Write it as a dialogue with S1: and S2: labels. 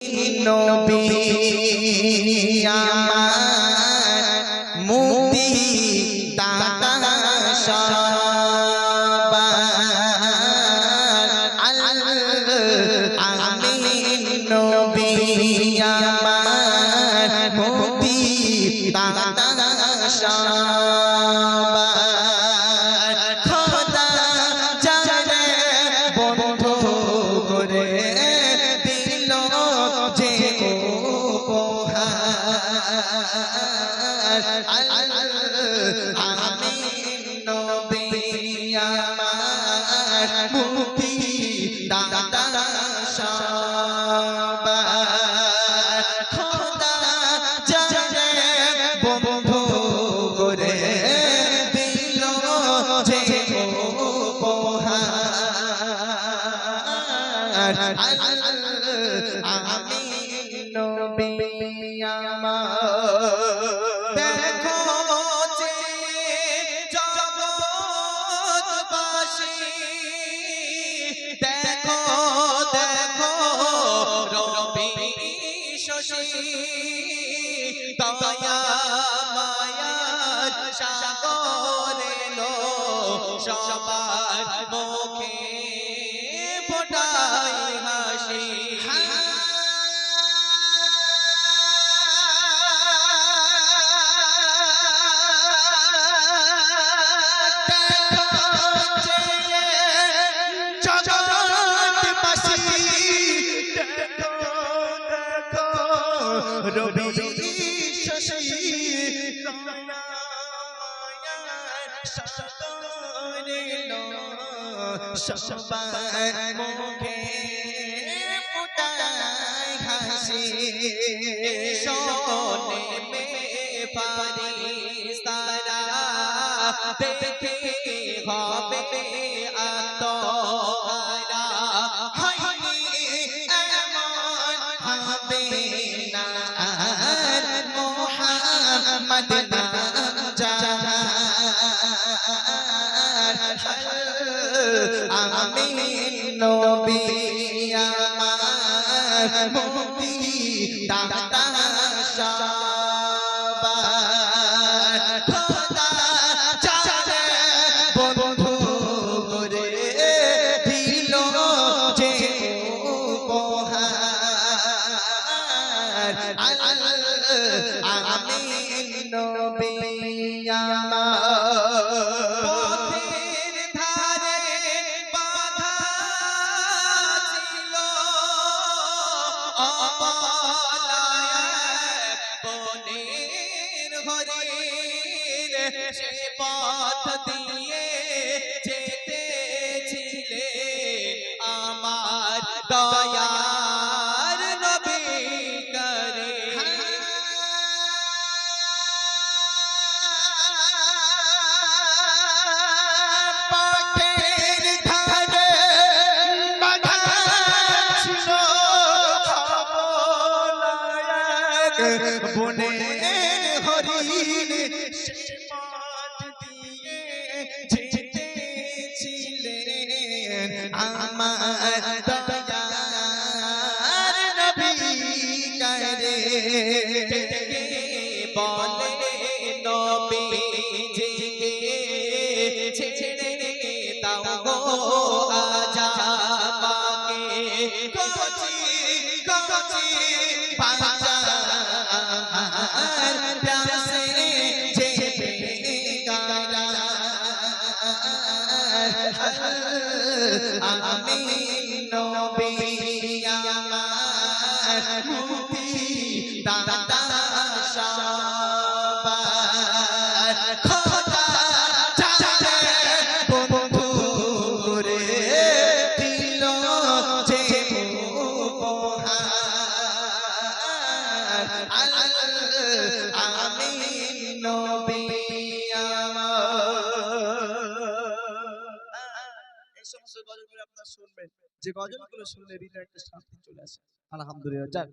S1: নবী আমার মুক্তি দাতা সবার আমিন নবী আমার মুক্তি দাতা সবার খোদা জানে বন্ধু করে দিল যে উপহার আমিন নবী আমার মুক্তি দাতা সবার খোদা জানে বন্ধু করে দিল যে উপহার আমিন নবী আমার দেখো যে জগৎবাসী দেখো দেখো রবি শশী দয়া মায়ার সাগর এলো সবার মুখে ফোটাই হাসি রবি শশী সবার মুখে ফুটায় হাসি শোনে মে ফারিস্তারা দেখে হবে আত্মহারা হয়নি এমন হবে না আর মুহাম্মদ নাম যাহার আমিন নবী আমার মুক্তি দাতা সবার খোদা জানে বন্ধু করে দিল যে উপহার আমিন নবী আমার সে পথ দিয়ে যেতেছিলেন আমার দয়ার নবী করিম পথের ধারে বাঁধা ছিল বনের হরিণ আমার দয়ার নবী করে বলে নবী জিকে ছেড়ে দাও গো আজ আমাকে কচি কচি পাঁচা আমার প্যাসে যেবে গারা আমিন নবী আমার মুক্তি দাতা সবার খোদা জানে বন্ধু করে দিল যে উপহার আমিন নবী সমস্ত গজলগুলো আপনারা শুনবেন যে গজলগুলো শুনলে হৃদয়ে একটা শান্তি চলে আসে আলহামদুলিল্লাহ।